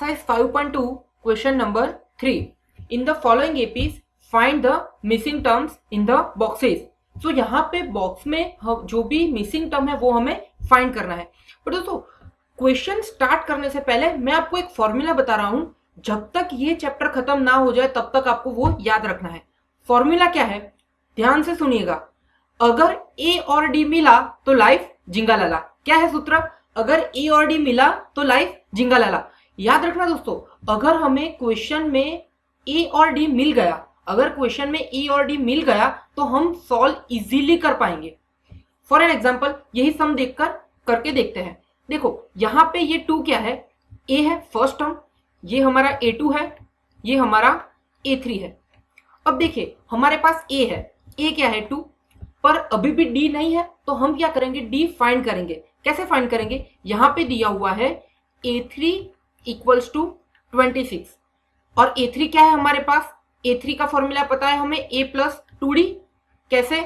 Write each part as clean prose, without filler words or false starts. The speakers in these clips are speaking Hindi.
exercise 5.2 question number 3. In the following APs find the missing terms in the boxes. So यहाँ पे बॉक्स में जो भी मिसिंग टर्म है वो हमें फाइंड करना है. पर दोस्तों क्वेश्चन स्टार्ट करने से पहले मैं आपको एक फॉर्मूला बता रहा हूं. जब तक ये चैप्टर खत्म ना हो जाए तब तक आपको वो याद रखना है. फॉर्मूला क्या है, ध्यान से सुनिएगा. अगर ए और डी मिला तो लाइफ जिंगा लाला. क्या है सूत्र? अगर ए और डी मिला तो लाइफ जिंगा लाला. याद रखना दोस्तों, अगर हमें क्वेश्चन में ए और डी मिल गया, अगर क्वेश्चन में ए और डी मिल गया तो हम सॉल्व इजीली कर पाएंगे. फॉर एन एग्जांपल यही सम देखकर करके देखते हैं. देखो यहां पे ये 2 क्या है, ए है फर्स्ट टर्म, ये हमारा A2 है, ये हमारा A3 है. अब देखिए हमारे पास ए है, ए क्या है 2, पर अभी भी डी नहीं है तो हम क्या करेंगे, डी फाइंड करेंगे. कैसे फाइंड करेंगे? यहां पे दिया हुआ है A3 इक्वल्स टू 26 और A3 क्या है हमारे पास, A3 का फॉर्मूला पता है हमें, A प्लस 2D. कैसे?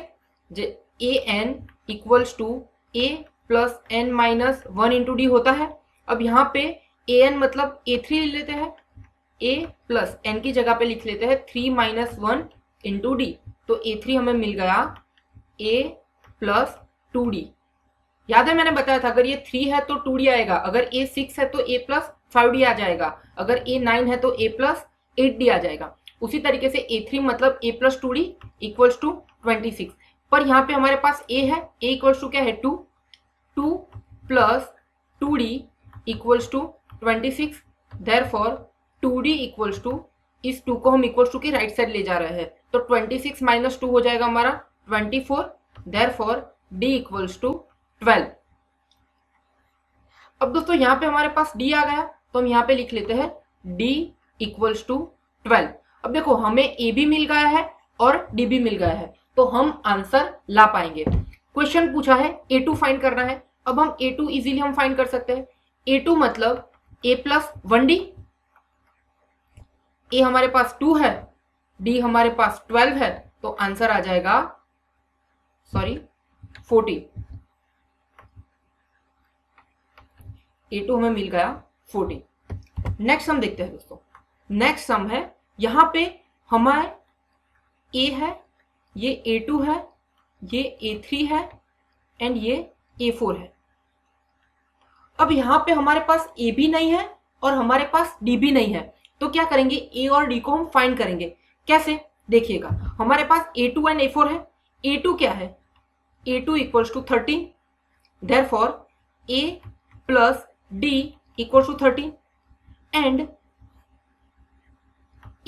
AN equals to A plus N minus 1 into d होता है. अब यहाँ पे AN मतलब A3 ले लेते हैं, A प्लस N की जगह पे लिख लेते हैं 3 माइनस 1 इंटू डी. तो A3 हमें मिल गया A प्लस 2D. याद है मैंने बताया था अगर ये 3 है तो 2D आएगा, अगर A 6 है तो A प्लस 5D आ जाएगा, अगर A 9 है तो A प्लस 8D आ जाएगा. उसी तरीके से A3 मतलब A plus 2D equals to 26. पर यहाँ पे हमारे पास A है, A इक्वल्स टू क्या है 2, 2 plus 2D equals to 26. Therefore 2D equals to, इस 2 को हम इक्वल्स टू की राइट साइड ले जा रहे हैं तो 26 माइनस 2 हो जाएगा हमारा 24. Therefore D equals to 12. अब दोस्तों यहाँ पे हमारे पास D आ गया तो हम यहाँ पे लिख लेते हैं D इक्वल्स टू 12. अब देखो हमें A भी मिल गया है और D भी मिल गया है तो हम आंसर ला पाएंगे. क्वेश्चन पूछा है A2 फाइंड करना है. अब हम A2 इजीली हम फाइंड कर सकते हैं. A2 मतलब A प्लस 1D. A हमारे पास 2 है, D हमारे पास 12 है तो आंसर आ जाएगा 40. A2 हमें मिल गया 40. नेक्स्ट सम देखते हैं दोस्तों. नेक्स्ट सम है, यहां पे हमारे A है, ये A2 है, ये A3 है एंड ये A4 है. अब यहां पे हमारे पास A भी नहीं है और हमारे पास D भी नहीं है तो क्या करेंगे, A और D को हम फाइंड करेंगे. कैसे? देखिएगा हमारे पास A2 एंड A4 है. A2 क्या है, A2 equals to 13. Therefore A plus D equals to 13 and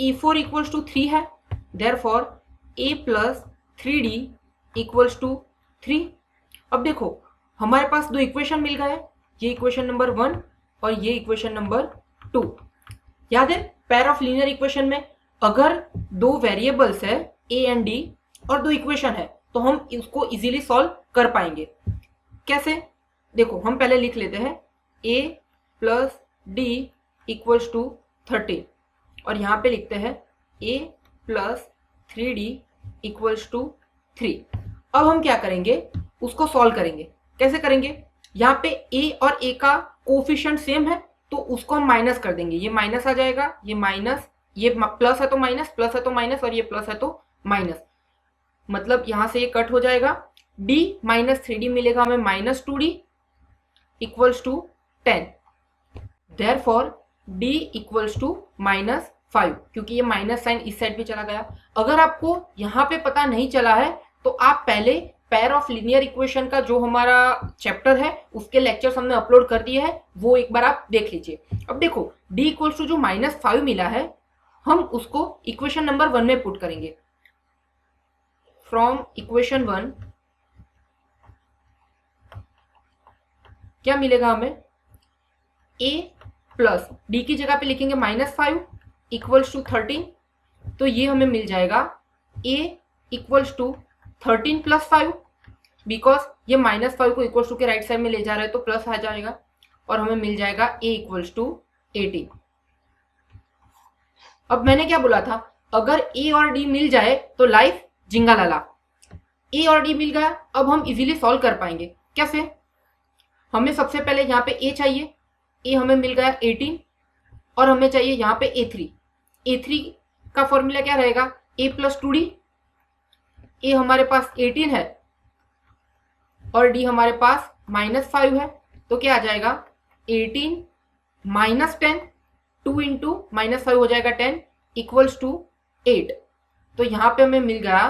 A4 equals to 3 है. Therefore A plus 3D equals to 3. अब देखो हमारे पास दो इक्वेशन मिल गए, ये इक्वेशन नंबर 1 और ये इक्वेशन नंबर 2. याद है पेयर ऑफ लीनियर इक्वेशन में अगर दो वेरिएबल्स है A एंड D और दो इक्वेशन है तो हम इसको इजीली सॉल्व कर पाएंगे. कैसे? देखो हम पहले लिख लेते हैं A plus D equals to 13 और यहाँ पे लिखते हैं A plus 3D equals to 3. अब हम क्या करेंगे, उसको सॉल्व करेंगे. कैसे करेंगे? यहाँ पे A और A का कोफिशिएंट सेम है तो उसको हम माइनस कर देंगे. ये माइनस आ जाएगा, ये माइनस, ये प्लस है तो माइनस, प्लस है तो माइनस और ये प्लस है तो माइनस. मतलब यहां से ये कट हो जाएगा. D माइनस 3D मिलेगा हमें minus 2D equals to 10. Therefore D equals to minus 5 क्योंकि ये माइनस साइन इस साइड भी चला गया. अगर आपको यहाँ पे पता नहीं चला है तो आप पहले पेयर ऑफ लीनियर इक्वेशन का जो हमारा चैप्टर है उसके लेक्चर्स हमने अपलोड कर दिए हैं, वो एक बार आप देख लीजिए. अब देखो D इक्वल्स टू जो माइनस 5 मिला है हम उसको इक्वेशन नंबर 1 में पुट करेंगे. फ्रॉम इक्वेशन 1 क्या मिलेगा हमें, A प्लस D की जगह पे लिखेंगे माइनस 5 इक्वल्स टू 13 तो ये हमें मिल जाएगा A equals to 13 plus 5. Because ये माइनस 5 को इक्वल्स टू के राइट साइड में ले जा रहे हैं तो प्लस आ जाएगा और हमें मिल जाएगा A इक्वल्स टू 18. अब मैंने क्या बोला था, अगर A और D मिल जाए तो लाइफ जिंगा लाला. A और D मिल गया, अब हम इजीली सॉल्व कर पाएंगे. कैसे? हमें सबसे पहले यहाँ पे A चाहिए, A हमें मिल गया 18 और हमें चाहिए यहाँ पे A3। A3 का फॉर्मूला क्या रहेगा, A प्लस 2D। A हमारे पास 18 है और D हमारे पास -5 है, तो क्या आ जाएगा 18 माइनस 10, 2 इंटू -5 हो जाएगा 10 इक्वल्स टू 8। तो यहाँ पे हमें मिल गया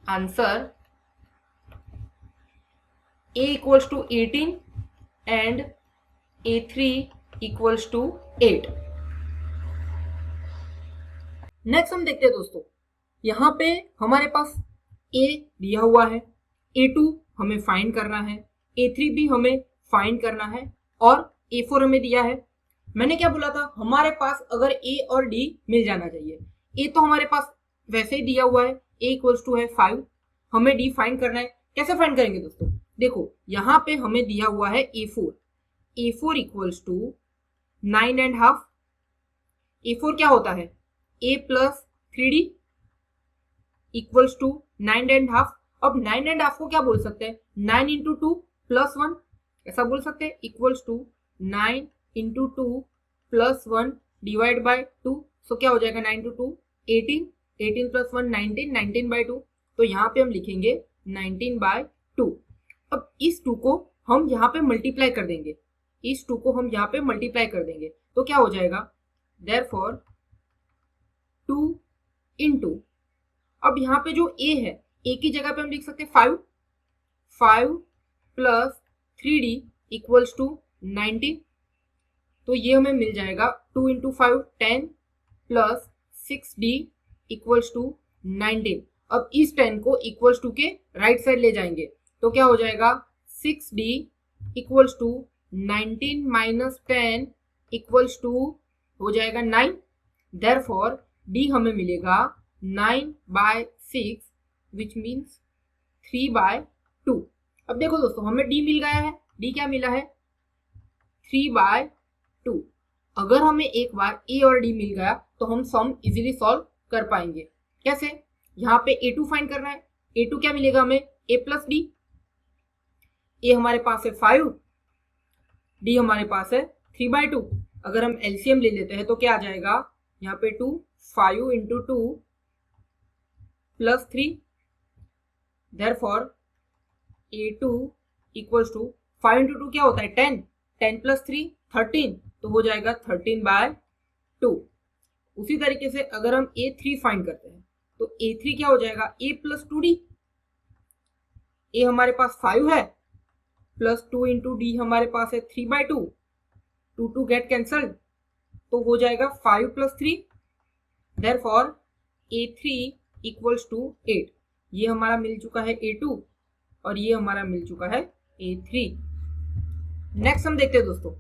answer A equals to 18 and A3 equals to 8। Next हम देखते हैं दोस्तों, यहाँ पे हमारे पास A दिया हुआ है, A2 हमें फाइंड करना है, A3 भी हमें फाइंड करना है और A4 हमें दिया है। मैंने क्या बोला था, हमारे पास अगर A और D मिल जाना चाहिए। A तो हमारे पास वैसे ही दिया हुआ है, A इक्वल्स टू है 5, हमें D फाइंड करना है। कैसे फाइंड करेंगे दोस्तों, देखो यहाँ पे हमें दिया हुआ है A4 इक्वल्स टू 9.5। A4 क्या होता है, A plus 3D equals to 9.5। अब 9.5 को क्या बोल सकते हैं, 9 इंटू 2 प्लस 1, ऐसा बोल सकते हैं, equals to 9 into 2 plus 1 divide by 2। So क्या हो जाएगा 9 इंटू 2 18, 18 प्लस 1 19, 19 बाय 2। तो यहाँ पे हम लिखेंगे 19 बाय 2। अब इस 2 को हम यहाँ पे मल्टीप्लाई कर देंगे, इस 2 को हम यहाँ पे मल्टीप्लाई कर देंगे, तो क्या हो जाएगा देयरफॉर 2 इंटू, अब यहाँ पे जो A है, A की जगह पे हम लिख सकते हैं 5 प्लस 3D इक्वल्स टू 19। तो ये हमें मिल जाएगा 2 into 5 10 plus 6D equals to 19। अब इस 10 को इक्वल्स टू के राइट साइड ले जाएंगे, तो क्या हो जाएगा 6D equals to 19 minus 10 equals to हो जाएगा 9। देयरफॉर D हमें मिलेगा 9 बाय 6 विच मीन्स 3 बाय 2। अब देखो दोस्तों, हमें D मिल गया है, D क्या मिला है 3 बाय 2। अगर हमें एक बार A और D मिल गया तो हम सम इजीली सॉल्व कर पाएंगे। कैसे, यहाँ पे A2 फाइंड करना है, A2 क्या मिलेगा हमें A प्लस D। A हमारे पास है 5, D हमारे पास है 3 बाय 2। अगर हम एलसीएम ले लेते हैं तो क्या आ जाएगा, यहाँ पे 2 5 into 2 plus 3, therefore A2 equals to 5 into 2 क्या होता है 10, 10 प्लस 3 13, तो हो जाएगा 13 बाय 2। उसी तरीके से अगर हम A3 फाइंड करते हैं तो A3 क्या हो जाएगा A प्लस 2D। A हमारे पास 5 है प्लस 2 इंटू D हमारे पास है 3 बाय 2, 2 गेट कैंसल्ड, तो हो जाएगा 5 plus 3, therefore A3 equals to 8। ये हमारा मिल चुका है A2 और ये हमारा मिल चुका है A3। नेक्स्ट हम देखते हैं दोस्तों,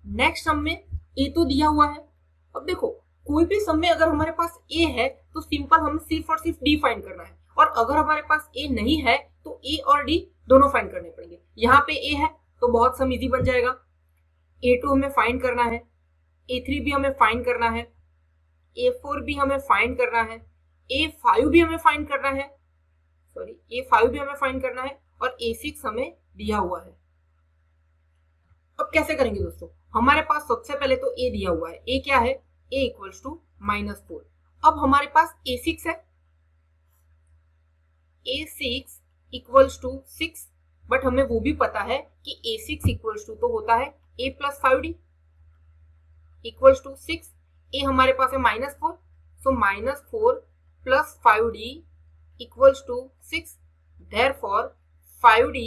नेक्स्ट सम में A तो दिया हुआ है। अब देखो, कोई भी सम में अगर हमारे पास A है तो सिंपल हमें सिर्फ और सिर्फ D फाइंड करना है, और अगर हमारे पास A नहीं है तो A और D दोनों फाइंड करने पड़ेंगे। यहाँ पे A है तो बहुत सम इजी बन जाएगा। A2 हमें फाइंड करना है, A3 भी हमें फाइंड करना है, A4 भी हमें फाइंड करना है, A5 भी हमें फाइंड करना है, A5 भी हमें फाइंड करना है, और A6 हमें दिया हुआ है। अब कैसे करेंगे दोस्तों, हमारे पास सबसे पहले तो A दिया हुआ है, A क्या है A इक्वल्स टू -4। अब हमारे पास A6 है, A6 इक्वल्स टू 6, बट हमें वो भी पता है कि A6 इक्वल्स टू तो होता है A plus 5D equals to 6। A हमारे पास है -4, so -4 plus 5D equals to 6, therefore 5D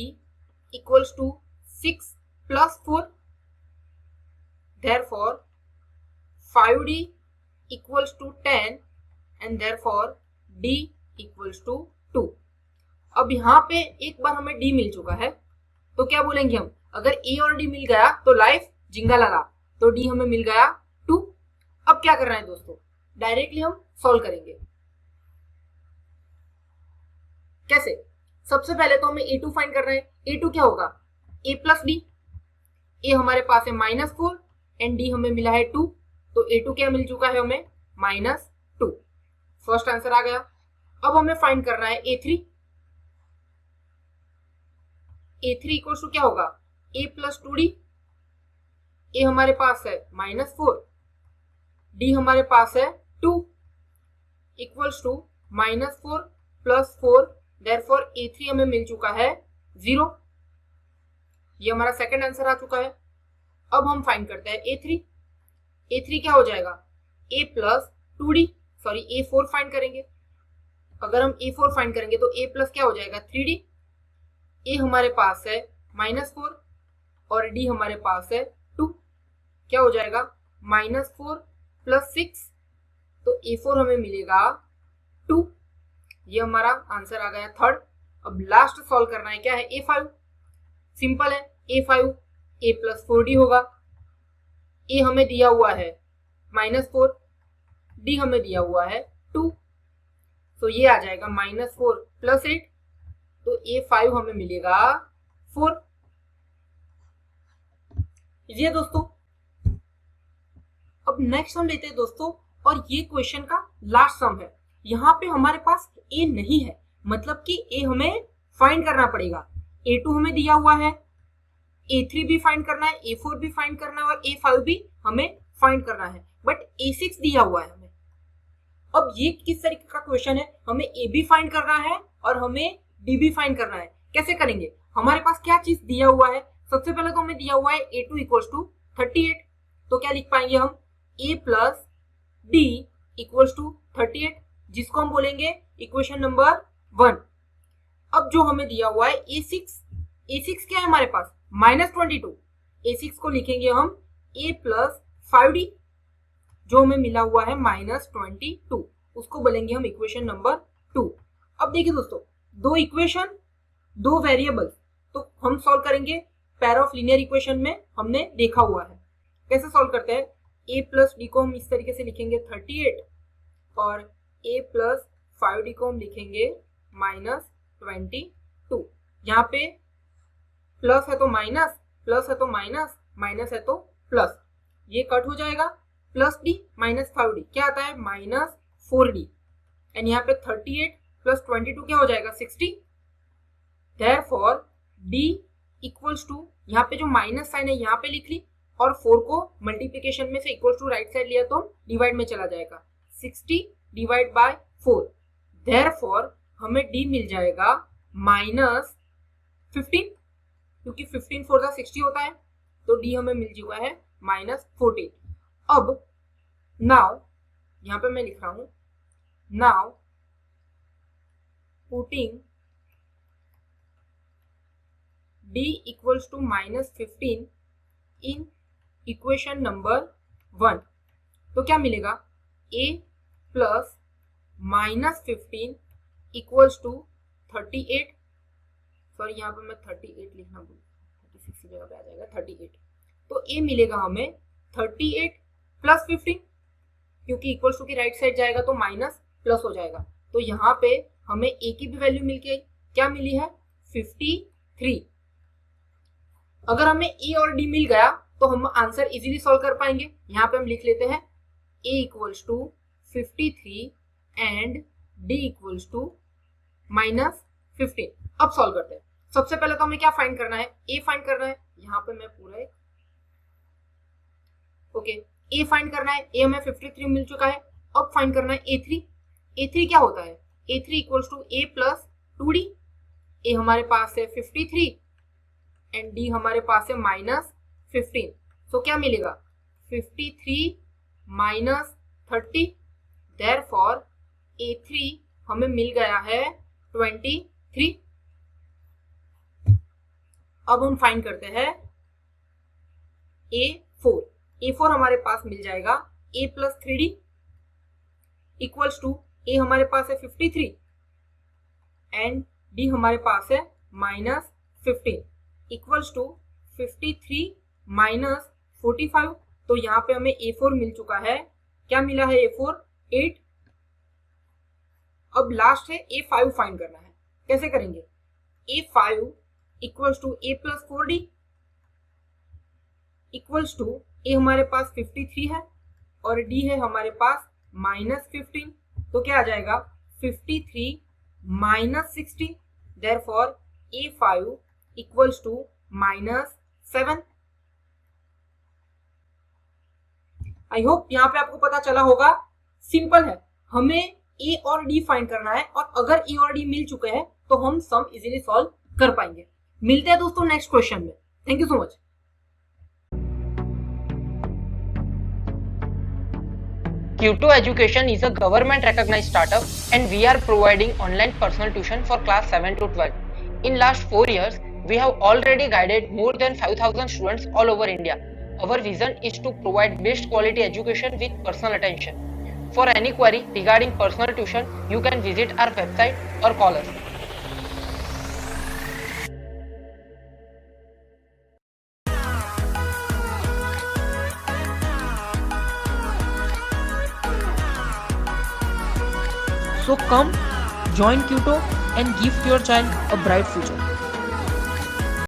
equals to 6 plus 4, therefore 5D equals to 10 and therefore D equals to 2। अब यहाँ पे एक बार हमें D मिल चुका है तो क्या बोलेंगे हम, अगर A और D मिल गया तो लाइफ जिंगा लाला, तो D हमें मिल गया 2। अब क्या करना है दोस्तों, डायरेक्टली हम सॉल्व करेंगे। कैसे, सबसे पहले तो हमें A2 फाइंड करना है। A2 क्या होगा A प्लस D, A हमारे पास है -4 एंड D हमें मिला है 2, तो A2 क्या मिल चुका है हमें -2। फर्स्ट आंसर आ गया। अब हमें फाइंड करना है A3। A3 इक्वल टू क्या होगा A प्लस 2D। A हमारे पास है -4 डी हमारे पास है 2 equals to -4 plus 4, therefore A3 हमें मिल चुका है 0। ये हमारा सेकंड आंसर आ चुका है। अब हम फाइंड करते हैं A3। A3 क्या हो जाएगा, A plus 2D, sorry A4 find करेंगे। अगर हम A4 फाइंड करेंगे तो A प्लस क्या हो जाएगा 3D। A हमारे पास है -4 और D हमारे पास है 2, क्या हो जाएगा -4 प्लस 6, तो A4 हमें मिलेगा 2। ये हमारा आंसर आ गया थर्ड। अब लास्ट सॉल्व करना है, क्या है A5। सिंपल है, A5 A प्लस 4D होगा। A हमें दिया हुआ है -4, D हमें दिया हुआ है 2, तो ये आ जाएगा -4 प्लस 8, तो A5 हमें मिलेगा 4। ये दोस्तों, अब नेक्स्ट हम लेते हैं दोस्तों, और ये क्वेश्चन का लास्ट सम है। यहाँ पे हमारे पास A नहीं है, मतलब कि A हमें फाइंड करना पड़ेगा। A2 हमें दिया हुआ है, A3 भी फाइंड करना है, A4 भी फाइंड करना है और A5 भी हमें फाइंड करना है, बट A6 दिया हुआ है हमें। अब ये किस तरीके का क्वेश्चन है, हमें A भी फाइंड करना है और हमें D भी फाइंड करना है। कैसे करेंगे, हमारे पास क्या चीज दिया हुआ है, सबसे पहले तो हमें दिया हुआ है A2 इक्वल्स टू 38, तो क्या लिख पाएंगे हम A plus D equals to 38, जिसको हम बोलेंगे इक्वेशन नंबर 1। अब जो हमें दिया हुआ है A6 क्या है हमारे पास -22, A6 को लिखेंगे हम A प्लस 5D, जो हमें मिला हुआ है -22, उसको बोलेंगे हम इक्वेशन नंबर 2। अब देखिए दोस्तों, दो इक्वेशन दो वेरिएबल्स, तो हम सॉल्व करेंगे पेयर ऑफ लीनियर इक्वेशन में, हमने देखा हुआ है। कैसे सॉल्व करते हैं, A प्लस डी को हम इस तरीके से लिखेंगे 38 और A प्लस 5D को हम लिखेंगे -22। यहाँ पे प्लस है तो माइनस, प्लस है तो माइनस, माइनस है तो प्लस, ये कट हो जाएगा। प्लस डी माइनस 5D क्या आता है -4D, एंड यहाँ पे 38 प्लस 22 क्या हो जाएगा 60। देयरफॉर D इक्वल्स टू, यहाँ पे जो माइनस साइन है यहाँ पे लिख ली, और 4 को मल्टीप्लिकेशन में से इक्वल टू राइट साइड लिया तो डिवाइड में चला जाएगा, 60 डिवाइड बाय 4। देयरफॉर हमें D मिल जाएगा -15, क्योंकि 15 4 दा 60 होता है, तो D हमें मिल चुका है -14। अब नाउ यहाँ पे मैं लिख रहा हूं, now putting D equals to -15 in equation number 1, तो क्या मिलेगा A plus -15 equals to 38, sorry यहाँ पे मैं 38 लिखना भूल, 36 की जगह पे आ जाएगा 38, तो A मिलेगा हमें 38 प्लस 15, क्योंकि इक्वल्स टू की राइट साइड जाएगा तो माइनस प्लस हो जाएगा, तो यहाँ पे हमें A की भी वैल्यू मिल के क्या मिली है 53। अगर हमें A और D मिल गया तो हम आंसर इजीली सॉल्व कर पाएंगे। यहाँ पे हम लिख लेते हैं A equals to 53 and D equals to -15। अब सॉल्व करते हैं। सबसे पहले तो हमें क्या फाइंड करना है, A फाइंड करना है। यहाँ पे मैं पूरा ओके A फाइंड करना है, A हमें 53 मिल चुका है। अब फाइंड करना है A3। A3 क्या होता है, A3 equals to A plus 2D। A हमारे पास है 53 एंड D हमारे पास है -15, तो क्या मिलेगा 53 -30, देयरफॉर A3 हमें मिल गया है 23। अब हम फाइंड करते हैं A4। A4 हमारे पास मिल जाएगा A plus 3D equals to A हमारे पास है 53 एंड D हमारे पास है -15 इक्वल्स टू 53 -45, तो यहाँ पे हमें A4 मिल चुका है। क्या मिला है A4 8। अब लास्ट है A5 फाइंड करना है। कैसे करेंगे, A5 equals to A plus 4D equals to A हमारे पास 53 है और D है हमारे पास -15, तो क्या आ जाएगा 53 -60, therefore A5 equals to -7। I hope यहाँ पे आपको पता चला होगा। सिंपल है, हमें ए और डी फाइंड करना है और अगर ए और डी मिल चुके हैं तो हम सम इजीली सॉल्व कर पाएंगे। मिलते हैं दोस्तों नेक्स्ट क्वेश्चन में। Thank you so much. Q2 Education is a government recognized startup and we are providing online personal tuition for class 7 to 12. In last 4 years, we have already guided more than 5,000 students all over India. Our vision is to provide best quality education with personal attention. For any query regarding personal tuition, you can visit our website or call us. So come, join Q2 and give your child a bright future.